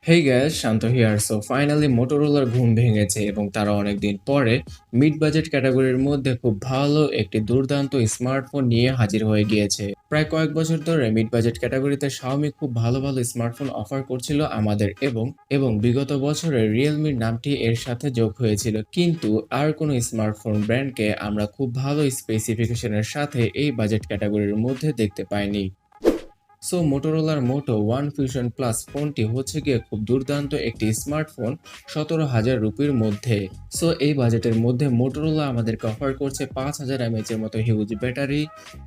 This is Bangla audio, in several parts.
Hey guys, Shanto here. So finally Motorola ঘুম ভেঙেছে এবং তারা অনেকদিন পরে মিড বাজেট ক্যাটাগরির মধ্যে খুব ভালো একটি দুর্দান্ত স্মার্টফোন নিয়ে হাজির হয়ে গিয়েছে। প্রায় কয়েক বছর ধরে মিড বাজেট ক্যাটাগরিতে Xiaomi খুব ভালো ভালো স্মার্টফোন অফার করছিল আমাদের এবং বিগত বছরে Realme-র নামটি এর সাথে যোগ হয়েছিল, কিন্তু আর কোনো স্মার্টফোন ব্র্যান্ডকে আমরা খুব ভালো স্পেসিফিকেশনের সাথে এই বাজেট ক্যাটাগরির মধ্যে দেখতে পাইনি। So মোটোরোলার Moto One Fusion plus ফোনটি হচ্ছে গিয়ে খুব দুর্দান্ত একটি স্মার্টফোন 17,000 রুপির মধ্যে। সো এই বাজেটের মধ্যে মোটোরোলা আমাদেরকে অফার করছে 5,000 mAh এর মতো হিউজ ব্যাটারি,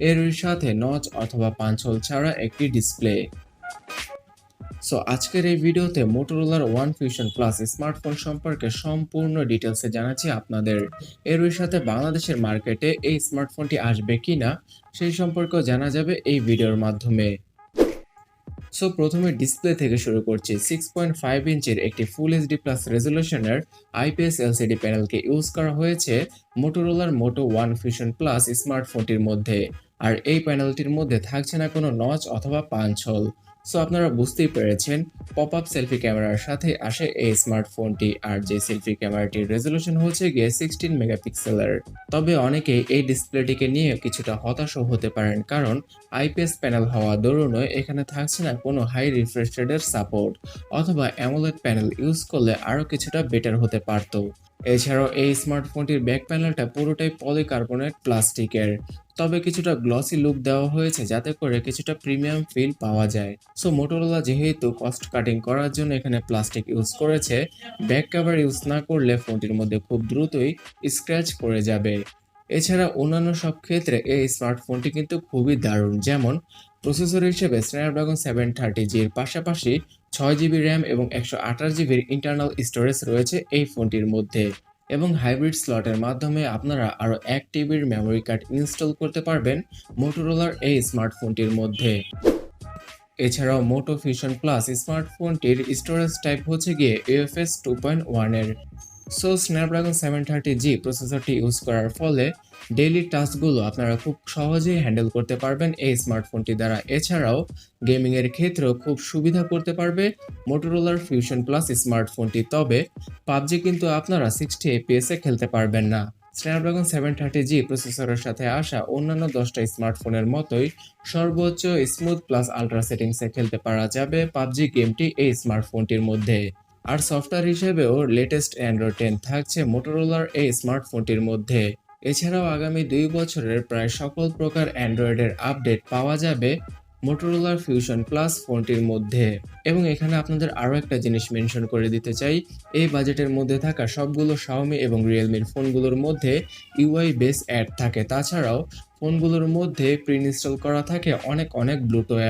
এর সাথে নচ অথবা পাঞ্চহোল ছাড়া একটি ডিসপ্লে। সো আজকের এই ভিডিওতে মোটোরোলার ওয়ান ফিউশন প্লাস স্মার্টফোন সম্পর্কে সম্পূর্ণ ডিটেলসে জানাচ্ছি আপনাদের। এর সাথে বাংলাদেশের মার্কেটে এই স্মার্টফোনটি আসবে কিনা সেই সম্পর্কেও জানা যাবে এই ভিডিওর মাধ্যমে। সো প্রথমে ডিসপ্লে থেকে শুরু করছি। 6.5 ইঞ্চির একটি ফুল এইচডি প্লাস রেজলিউশনের আইপিএস এলসিডি প্যানেলকে ইউজ করা হয়েছে মোটোরোলার মোটো ওয়ান ফিউশন প্লাস স্মার্টফোনটির মধ্যে। আর এই প্যানেলটির মধ্যে থাকছে না কোনো নচ অথবা পাঞ্চ হোল। সো আপনারা বুঝতেই পেরেছেন, পপ আপ সেলফি ক্যামেরার সাথে আসে এই স্মার্টফোনটি, আর যে সেলফি ক্যামেরাটির রেজলিউশন হচ্ছে গিয়ে 16 মেগাপিক্সেলের। তবে অনেকে এই ডিসপ্লেটিকে নিয়ে কিছুটা হতাশও হতে পারেন, কারণ আইপিএস প্যানেল হওয়া দরুনও এখানে থাকছে না কোনো হাই রিফ্রেশ রেটের সাপোর্ট, অথবা অ্যামোলেড প্যানেল ইউজ করলে আরও কিছুটা বেটার হতে পারত। এছাড়াও এই স্মার্টফোনটির ব্যাক প্যানেলটা পুরোটাই পলিকার্বনেট প্লাস্টিকের, তবে কিছুটা গ্লসি লুক দেওয়া হয়েছে যাতে করে কিছুটা প্রিমিয়াম ফিল পাওয়া যায়। সো মোটোরোলা যেহেতু কস্ট কাটিং করার জন্য এখানে প্লাস্টিক ইউজ করেছে, ব্যাক কভার ইউজ না করলে ফোনটির মধ্যে খুব দ্রুতই স্ক্র্যাচ পড়ে যাবে। এছাড়া অন্যান্য সব ক্ষেত্রে এই স্মার্টফোনটি কিন্তু খুবই দারুণ, যেমন প্রসেসর হিসেবে স্ন্যাপড্রাগন 730G এর পাশাপাশি 6GB র্যাম এবং 128GBর ইন্টারনাল স্টোরেজ রয়েছে এই ফোনটির মধ্যে, এবং হাইব্রিড স্লটের মাধ্যমে আপনারা আরও 1TBর মেমোরি কার্ড ইনস্টল করতে পারবেন মোটোরোলার এই স্মার্টফোনটির মধ্যে। এছাড়াও মোটো ফিউশন প্লাস স্মার্টফোনটির স্টোরেজ টাইপ হচ্ছে গিয়ে UFS 2.1 এর। সো স্ন্যাপড্রাগন 730G প্রসেসরটি ইউজ করার ফলে ডেইলি টাস্কগুলো আপনারা খুব সহজেই হ্যান্ডেল করতে পারবেন এই স্মার্টফোনটি দ্বারা। এছাড়াও গেমিংয়ের ক্ষেত্রেও খুব সুবিধা করতে পারবে মোটোরোলার ফিউশন প্লাস স্মার্টফোনটি। তবে পাবজি কিন্তু আপনারা 60 FPS এ খেলতে পারবেন না। স্ন্যাপড্রাগন 730G প্রসেসরের সাথে আসা অন্যান্য 10টা স্মার্টফোনের মতোই সর্বোচ্চ স্মুথ প্লাস আলট্রা সেটিংসে খেলতে পারা যাবে পাবজি গেমটি এই স্মার্টফোনটির মধ্যে। আর সফটওয়্যার হিসেবেও লেটেস্ট অ্যান্ড্রয়েড 10 থাকছে মোটোরোলার এই স্মার্টফোনটির মধ্যে। এছাড়াও আগামী 2 বছরের প্রায় সকল প্রকার অ্যান্ড্রয়েডের আপডেট পাওয়া যাবে মোটোরোলার ফিউশন প্লাস ফোনটির মধ্যে। এবং এখানে আপনাদের আরও একটা জিনিস মেনশন করে দিতে চাই, এই বাজেটের মধ্যে থাকা সবগুলো Xiaomi এবং Realme-র ফোনগুলোর মধ্যে ইউআই বেস অ্যাড থাকে। তাছাড়াও ফোনগুলোর মধ্যে প্রি-ইনস্টল করা থাকে অনেক ব্লুটুথ,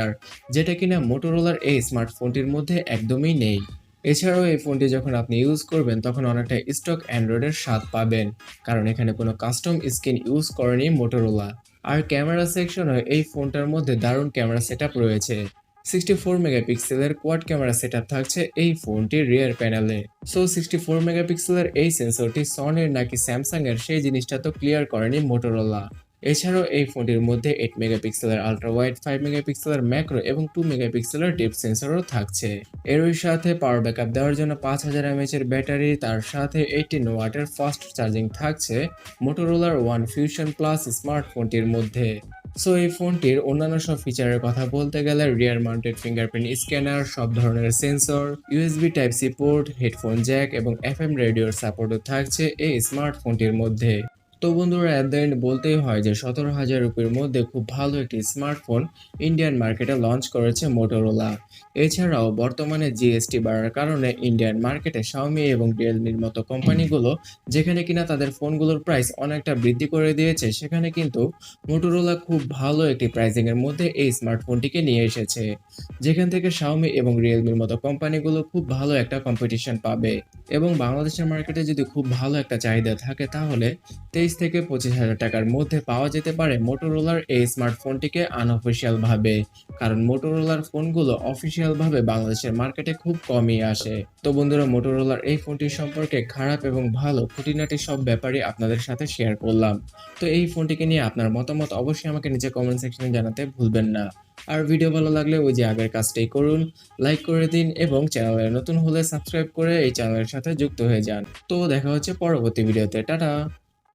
যেটা কিনা মোটোরোলার এই স্মার্টফোনটির মধ্যে একদমই নেই। এছাড়াও এই ফোনটি যখন আপনি ইউজ করবেন তখন অনেকটা স্টক অ্যান্ড্রয়েডের স্বাদ পাবেন, কারণ এখানে কোনো কাস্টম স্ক্রিন ইউজ করেনি মোটোরোলা। আর ক্যামেরা সেকশনে এই ফোনটার মধ্যে দারুণ ক্যামেরা সেটআপ রয়েছে। 64 মেগাপিক্সেলের কোয়াড ক্যামেরা সেটআপ থাকছে এই ফোনটির রিয়ার প্যানেলে। সো 64 মেগাপিক্সেলের এই সেন্সরটি সনির নাকি স্যামসাং এর সেই জিনিসটা তো ক্লিয়ার করেনি মোটোরোলা। এছাড়াও এই ফোনটির মধ্যে 8 মেগাপিক্সেলের আলট্রা ওয়াইড, 5 মেগাপিক্সেলের ম্যাক্রো এবং 2 মেগাপিক্সেলের ডেপথ সেন্সরও থাকছে। এর সাথে পাওয়ার ব্যাকআপ দেওয়ার জন্য 5000 mAh এর ব্যাটারি, তার সাথে 18 ওয়াটের ফাস্ট চার্জিং থাকছে মোটোরোলার ওয়ান ফিউশন প্লাস স্মার্টফোনটির মধ্যে। সো এই ফোনটির অন্যান্য সব ফিচারের কথা বলতে গেলে রিয়ার মাউন্টেড ফিঙ্গারপ্রিন্ট স্ক্যানার, সব ধরনের sensor, USB type C port, headphone jack এবং এফএম রেডিওর সাপোর্টও থাকছে এই স্মার্টফোনটির মধ্যে। তো বন্ধুরা, অ্যাট দ্য এন্ড বলতেই হয় যে 17,000 রুপির মধ্যে খুব ভালো একটি স্মার্টফোন ইন্ডিয়ান মার্কেটে লঞ্চ করেছে মোটোরোলা। এছাড়াও বর্তমানে জিএসটি বাড়ার কারণে ইন্ডিয়ান মার্কেটে Xiaomi এবং Realme-র মতো কোম্পানিগুলো যেখানে কিনা তাদের ফোনগুলোর প্রাইস অনেকটা বৃদ্ধি করে দিয়েছে, সেখানে কিন্তু মোটোরোলা খুব ভালো একটি প্রাইসিং এর মধ্যে এই স্মার্টফোনটিকে নিয়ে এসেছে, যেখান থেকে Xiaomi এবং Realme-র মতো কোম্পানিগুলো খুব ভালো একটা কম্পিটিশন পাবে। এবং বাংলাদেশের মার্কেটে যদি খুব ভালো একটা চাহিদা থাকে তাহলে 23 23 থেকে 25,000 টাকার মধ্যে পাওয়া যেতে পারে মোটোরোলার এই স্মার্টফোনটিকে আনঅফিসিয়াল ভাবে, কারণ মোটোরোলার ফোনগুলো অফিসিয়াল ভাবে বাংলাদেশের মার্কেটে খুব কমই আসে। তো বন্ধুরা, মোটোরোলার এই ফোনটির সম্পর্কে খারাপ এবং ভালো খুঁটিনাটি সব ব্যাপারই আপনাদের সাথে শেয়ার করলাম। তো এই ফোনটিকে নিয়ে আপনার মতামত অবশ্যই আমাকে নিচে কমেন্ট সেকশনে জানাতে ভুলবেন না। আর ভিডিও ভালো লাগলে ওই যে আগের কাজটাই করুন, লাইক করে দিন এবং চ্যানেলে নতুন হলে সাবস্ক্রাইব করে এই চ্যানেলের সাথে যুক্ত হয়ে যান। তো দেখা হচ্ছে পরবর্তী ভিডিওতে। টাটা।